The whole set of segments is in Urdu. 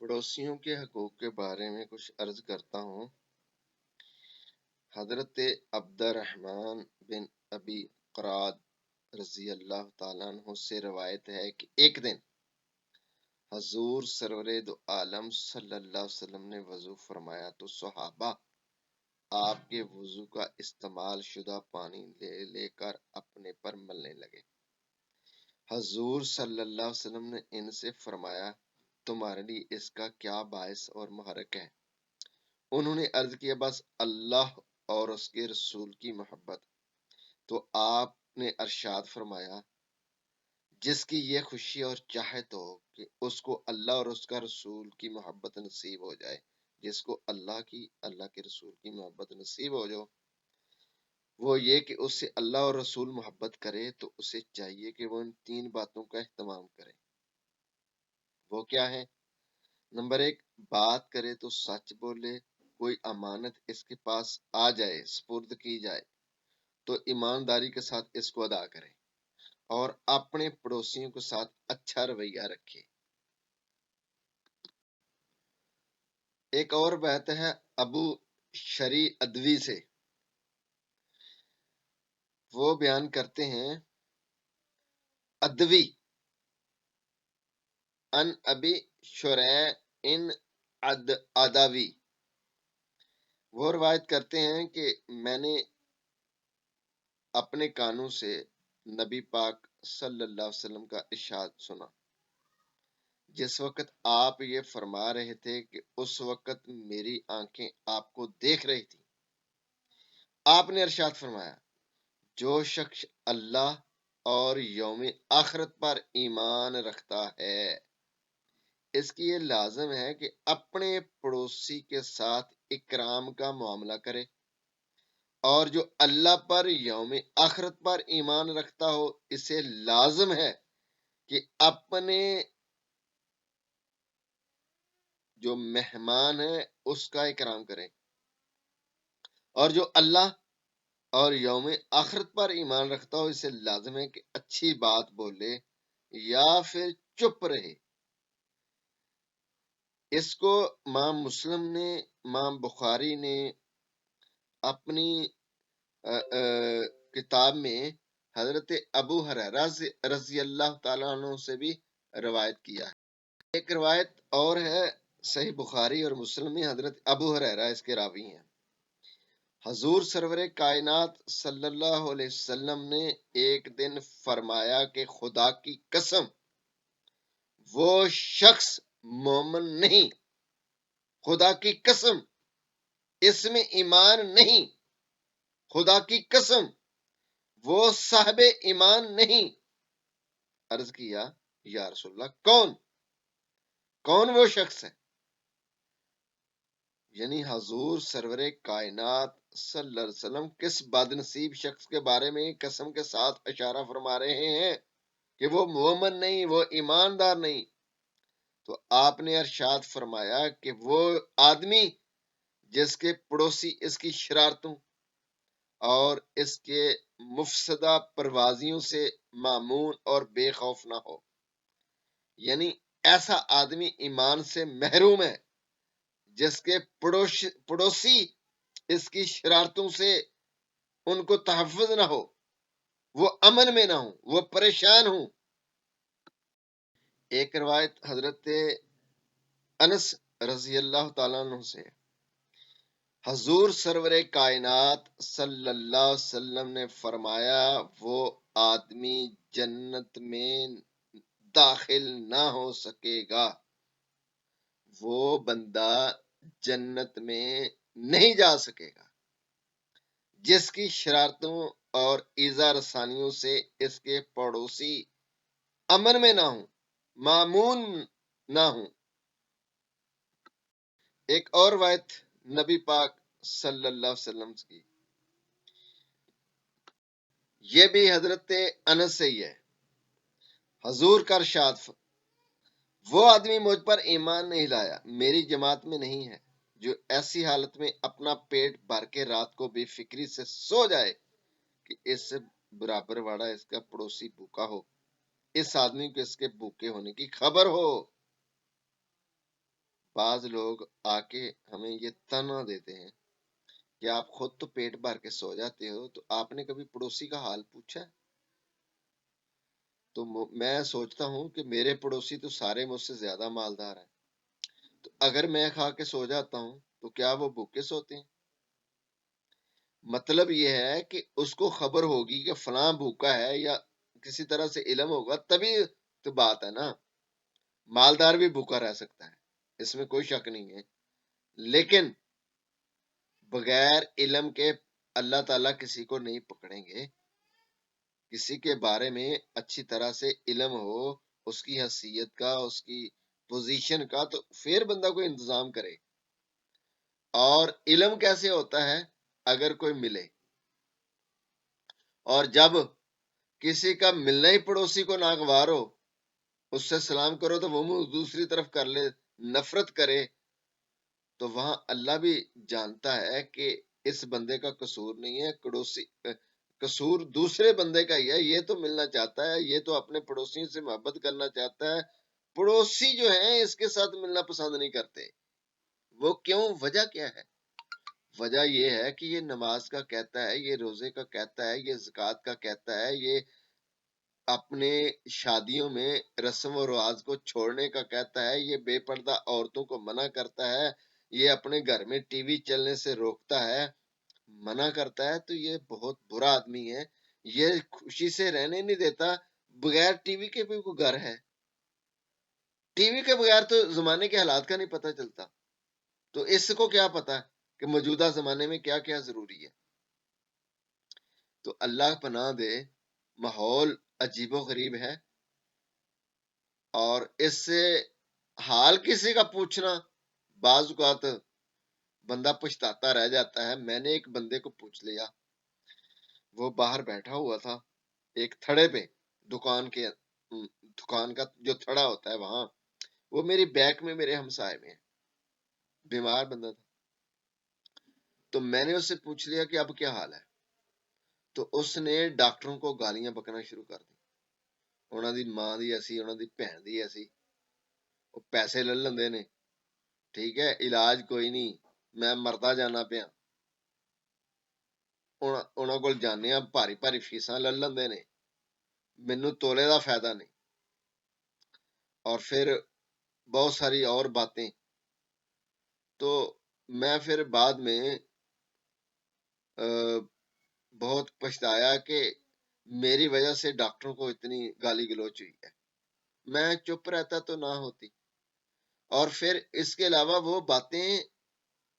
پڑوسیوں کے حقوق کے بارے میں کچھ عرض کرتا ہوں۔ حضرت عبد الرحمن بن ابی قراد رضی اللہ تعالیٰ عنہ سے روایت ہے کہ ایک دن حضور سرور دو عالم صلی اللہ علیہ وسلم نے وضو فرمایا تو صحابہ آپ کے وضو کا استعمال شدہ پانی لے لے کر اپنے پر ملنے لگے۔ حضور صلی اللہ علیہ وسلم نے ان سے فرمایا، تمہارے لیے اس کا کیا باعث اور محرک ہے؟ انہوں نے عرض کیا، بس اللہ اور اس کے رسول کی محبت۔ تو آپ نے ارشاد فرمایا، جس کی یہ خوشی اور چاہت ہو کہ اس کو اللہ اور اس کا رسول کی محبت نصیب ہو جائے، جس کو اللہ کے رسول کی محبت نصیب ہو جائے، وہ یہ کہ اس سے اللہ اور رسول محبت کرے، تو اسے چاہیے کہ وہ ان 3 باتوں کا اہتمام کرے۔ وہ کیا ہے؟ نمبر 1، بات کرے تو سچ بولے۔ کوئی امانت اس کے پاس آ جائے، سپرد کی جائے، تو ایمانداری کے ساتھ اس کو ادا کرے اور اپنے پڑوسیوں کے ساتھ اچھا رویہ رکھے۔ ایک اور بات ہے ابو شری ادوی سے، وہ بیان کرتے ہیں، ادوی ان ابی شریح ان اداوی، وہ روایت کرتے ہیں کہ میں نے اپنے کانوں سے نبی پاک صلی اللہ علیہ وسلم کا ارشاد سنا، جس وقت آپ یہ فرما رہے تھے کہ اس وقت میری آنکھیں آپ کو دیکھ رہی تھی۔ آپ نے ارشاد فرمایا، جو شخص اللہ اور یوم آخرت پر ایمان رکھتا ہے، اس کی یہ لازم ہے کہ اپنے پڑوسی کے ساتھ اکرام کا معاملہ کرے، اور جو اللہ پر یوم آخرت پر ایمان رکھتا ہو، اسے لازم ہے کہ اپنے جو مہمان ہے اس کا اکرام کرے، اور جو اللہ اور یوم آخرت پر ایمان رکھتا ہو، اسے لازم ہے کہ اچھی بات بولے یا پھر چپ رہے۔ اس کو امام مسلم نے، امام بخاری نے اپنی کتاب میں حضرت ابو ہریرہ رضی اللہ تعالیٰ عنہ سے بھی روایت کیا ہے۔ ایک روایت اور ہے صحیح بخاری اور مسلم میں، حضرت ابو ہریرہ اس کے راوی ہیں۔ حضور سرور کائنات صلی اللہ علیہ وسلم نے ایک دن فرمایا کہ خدا کی قسم، وہ شخص مومن نہیں، خدا کی قسم اس میں ایمان نہیں، خدا کی قسم وہ صاحب ایمان نہیں۔ عرض کیا، یا رسول اللہ، کون وہ شخص ہے؟ یعنی حضور سرور کائنات صلی اللہ علیہ وسلم کس بد نصیب شخص کے بارے میں قسم کے ساتھ اشارہ فرما رہے ہیں کہ وہ مومن نہیں، وہ ایماندار نہیں؟ تو آپ نے ارشاد فرمایا کہ وہ آدمی جس کے پڑوسی اس کی شرارتوں اور اس کے مفسدہ پروازیوں سے مامون اور بے خوف نہ ہو۔ یعنی ایسا آدمی ایمان سے محروم ہے جس کے پڑوسی اس کی شرارتوں سے ان کو تحفظ نہ ہو، وہ امن میں نہ ہو، وہ پریشان ہوں۔ ایک روایت حضرت انس رضی اللہ تعالیٰ عنہ سے، حضور سرور کائنات صلی اللہ علیہ وسلم نے فرمایا، وہ آدمی جنت میں داخل نہ ہو سکے گا، وہ بندہ جنت میں نہیں جا سکے گا جس کی شرارتوں اور ایذا رسانیوں سے اس کے پڑوسی امن میں نہ ہوں، مامون نہ ہوں۔ ایک اور روایت نبی پاک صلی اللہ علیہ وسلم کی، یہ بھی حضرت انس سے ہی ہے۔ حضور کا ارشاد، وہ آدمی مجھ پر ایمان نہیں لایا، میری جماعت میں نہیں ہے، جو ایسی حالت میں اپنا پیٹ بھر کے رات کو بے فکری سے سو جائے کہ اس سے برابر والا اس کا پڑوسی بھوکا ہو، اس آدمی کو اس کے بھوکے ہونے کی خبر ہو۔ بعض لوگ آ کے ہمیں یہ تانا دیتے ہیں کہ آپ خود تو پیٹ بھر کے سو جاتے ہو، تو آپ نے کبھی پڑوسی کا حال پوچھا؟ تو میں سوچتا ہوں کہ میرے پڑوسی تو سارے مجھ سے زیادہ مالدار ہیں، تو اگر میں کھا کے سو جاتا ہوں تو کیا وہ بھوکے سوتے ہیں؟ مطلب یہ ہے کہ اس کو خبر ہوگی کہ فلاں بھوکا ہے، یا کسی طرح سے علم ہوگا تبھی تو بات ہے نا۔ مالدار بھی بھوکا رہ سکتا ہے، اس میں کوئی شک نہیں ہے، لیکن بغیر علم کے اللہ تعالیٰ کسی کو نہیں پکڑیں گے۔ کسی کے بارے میں اچھی طرح سے علم ہو، اس کی حیثیت کا، اس کی پوزیشن کا، تو پھر بندہ کوئی انتظام کرے۔ اور علم کیسے ہوتا ہے؟ اگر کوئی ملے، اور جب کسی کا ملنا ہی پڑوسی کو ناگوار ہو، اس سے سلام کرو تو وہ منہ دوسری طرف کر لے، نفرت کرے، تو وہاں اللہ بھی جانتا ہے کہ اس بندے کا قصور نہیں ہے، قصور دوسرے بندے کا ہی ہے۔ یہ تو ملنا چاہتا ہے، یہ تو اپنے پڑوسیوں سے محبت کرنا چاہتا ہے، پڑوسی جو ہیں اس کے ساتھ ملنا پسند نہیں کرتے۔ وہ کیوں؟ وجہ کیا ہے؟ وجہ یہ ہے کہ یہ نماز کا کہتا ہے، یہ روزے کا کہتا ہے، یہ زکوٰۃ کا کہتا ہے، یہ اپنے شادیوں میں رسم و رواج کو چھوڑنے کا کہتا ہے، یہ بے پردہ عورتوں کو منع کرتا ہے، یہ اپنے گھر میں ٹی وی چلنے سے روکتا ہے، منع کرتا ہے، تو یہ بہت برا آدمی ہے۔ یہ خوشی سے رہنے نہیں دیتا۔ بغیر ٹی وی کے بھی کوئی گھر ہے؟ ٹی وی کے بغیر تو زمانے کے حالات کا نہیں پتہ چلتا، تو اس کو کیا پتا کہ موجودہ زمانے میں کیا کیا ضروری ہے؟ تو اللہ پناہ دے، ماحول عجیب و غریب ہے، اور اس سے حال کسی کا پوچھنا بعض اوقات بندہ پچھتاتا رہ جاتا ہے۔ میں نے ایک بندے کو پوچھ لیا، وہ باہر بیٹھا ہوا تھا ایک تھڑے پہ، دکان کا جو تھڑا ہوتا ہے وہاں، وہ میری بیک میں میرے ہمسائے میں ہے، بیمار بندہ تھا۔ تو میں نے اس سے پوچھ لیا کہ اب کیا حال ہے؟ تو اس نے ڈاکٹروں کو گالیاں بکنا شروع کر دی، انہوں دی ماں دی ایسی، انہوں دی بہن دی ایسی، وہ پیسے لے لیندے نے، ٹھیک ہے، علاج کوئی نہیں، میں مردا جانا پیا، انہوں کو جانے بھاری بھاری فیساں لے لیندے نے، مینوں تولے دا فائدہ نہیں۔ اور پھر بہت ساری اور باتیں، تو میں پھر بعد میں بہت پچھتایا کہ میری وجہ سے ڈاکٹروں کو اتنی گالی گلوچ ہوئی ہے، میں چپ رہتا تو نہ ہوتی۔ اور پھر اس کے علاوہ وہ باتیں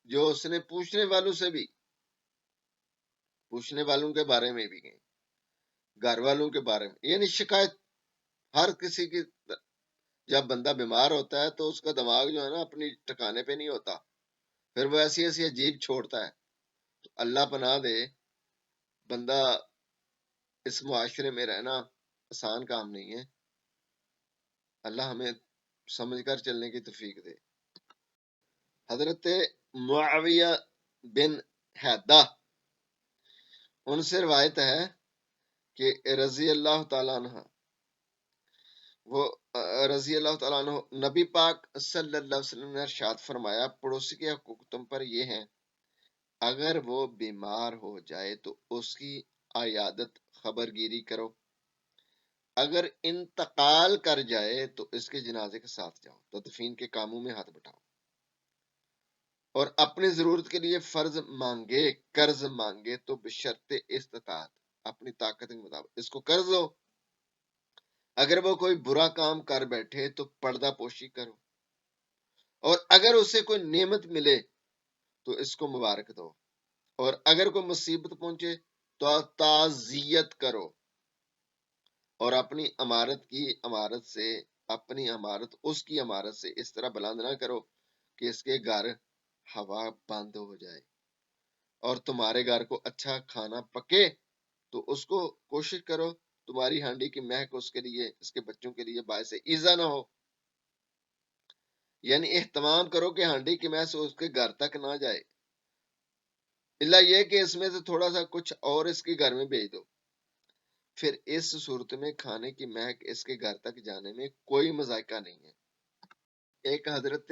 جو اس نے پوچھنے والوں کے بارے میں بھی گئیں، گھر والوں کے بارے میں، یعنی شکایت ہر کسی کی۔ جب بندہ بیمار ہوتا ہے تو اس کا دماغ جو ہے نا اپنی ٹھکانے پہ نہیں ہوتا، پھر وہ ایسی ایسی عجیب چھوڑتا ہے۔ تو اللہ پناہ دے، بندہ اس معاشرے میں رہنا آسان کام نہیں ہے، اللہ ہمیں سمجھ کر چلنے کی توفیق دے۔ حضرت معاویہ بن حیدہ، ان سے روایت ہے کہ رضی اللہ تعالیٰ عنہ، وہ رضی اللہ تعالیٰ عنہ، نبی پاک صلی اللہ علیہ وسلم نے ارشاد فرمایا، پڑوسی کے حقوق تم پر یہ ہیں، اگر وہ بیمار ہو جائے تو اس کی عیادت خبرگیری کرو، اگر انتقال کر جائے تو اس کے جنازے کے ساتھ جاؤ، تدفین کے کاموں میں ہاتھ بٹاؤ، اور اپنی ضرورت کے لیے قرض مانگے تو بشرط استطاعت، اپنی طاقت کے مطابق اس کو قرض دو۔ اگر وہ کوئی برا کام کر بیٹھے تو پردہ پوشی کرو، اور اگر اسے کوئی نعمت ملے تو اس کو مبارک دو، اور اگر کوئی مصیبت پہنچے تو تعزیت کرو، اور اپنی عمارت اس کی عمارت سے اس طرح بلند نہ کرو کہ اس کے گھر ہوا بند ہو جائے، اور تمہارے گھر کو اچھا کھانا پکے تو اس کو کوشش کرو تمہاری ہانڈی کی مہک اس کے لیے، اس کے بچوں کے لیے باعث ایذا نہ ہو، یعنی اہتمام کرو کہ ہانڈی کی مہک اس کے گھر تک نہ جائے، اللہ یہ کہ اس میں سے تھوڑا سا کچھ اور اس کے گھر میں بھیج دو۔ پھر اس صورت میں کھانے کی مہک اس کے گھر تک جانے میں کوئی مذائقہ نہیں ہے۔ ایک حضرت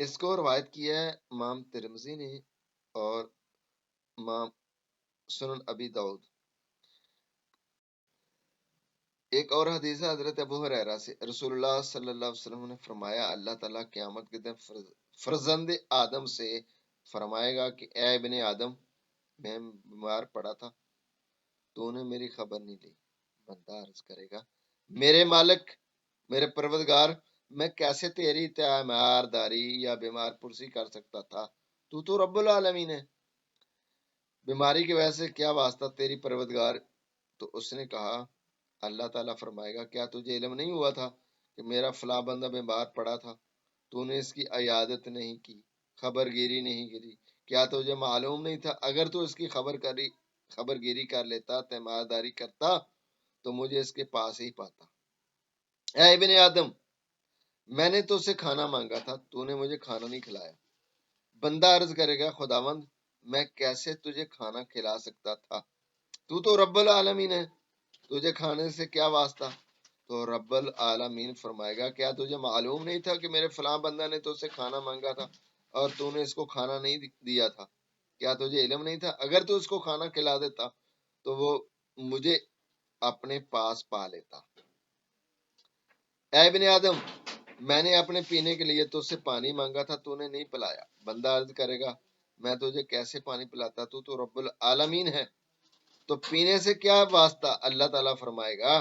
اس کو روایت کیا ہے امام ترمذی نے اور امام سنن ابی داؤد۔ ایک اور حدیث ہے حضرت ابو ہریرہ سے، رسول اللہ صلی اللہ علیہ وسلم نے فرمایا اللہ تعالیٰ قیامت کے دن فرزند آدم سے فرمائے گا کہ اے ابن آدم، میں بیمار پڑا تھا، تو نے میری خبر نہیں لی۔ بندہ عرض کرے گا میرے مالک، میرے پروردگار، میں کیسے تیری تیمار داری یا بیمار پرسی کر سکتا تھا، تو رب العالمین ہے، بیماری کی وجہ سے کیا واسطہ تیری پروردگار۔ تو اس نے کہا اللہ تعالیٰ فرمائے گا کیا تجھے علم نہیں ہوا تھا کہ میرا فلاں بندہ بیمار پڑا تھا، تو نے اس کی عیادت نہیں کی، خبر گیری نہیں کی، کیا تجھے معلوم نہیں تھا اگر تو اس کی خبر گیری کر لیتا، تیمارداری کرتا، تو مجھے اس کے پاس ہی پاتا۔ اے ابن آدم، میں نے تو سے کھانا مانگا تھا، تو نے مجھے کھانا نہیں کھلایا۔ بندہ عرض کرے گا خداوند، میں کیسے تجھے کھانا کھلا سکتا تھا، تو رب العالمین ہے، تجھے کھانے سے کیا واسطہ۔ تو رب العالمین فرمائے گا کیا تجھے معلوم نہیں تھا کہ میرے فلاں بندہ نے تو سے کھانا مانگا تھا اور تو نے اس کو کھانا نہیں دیا تھا، کیا تجھے علم نہیں تھا اگر تو اس کو کھانا کھلا دیتا تو وہ مجھے اپنے پاس پا لیتا۔ اے ابن آدم، میں نے اپنے پینے کے لیے تو سے پانی مانگا تھا، تو نے نہیں پلایا۔ بندہ عرض کرے گا میں تجھے کیسے پانی پلاتا، تو رب العالمین ہے، تو پینے سے کیا واسطہ۔ اللہ تعالیٰ فرمائے گا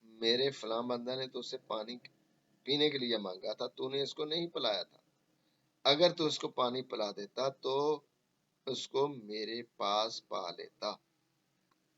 میرے فلاں بندہ نے تو سے پانی پینے کے لیے مانگا تھا، تو نے اس کو نہیں پلایا تھا، اگر تو اس کو پانی پلا دیتا تو اس کو میرے پاس پا لیتا۔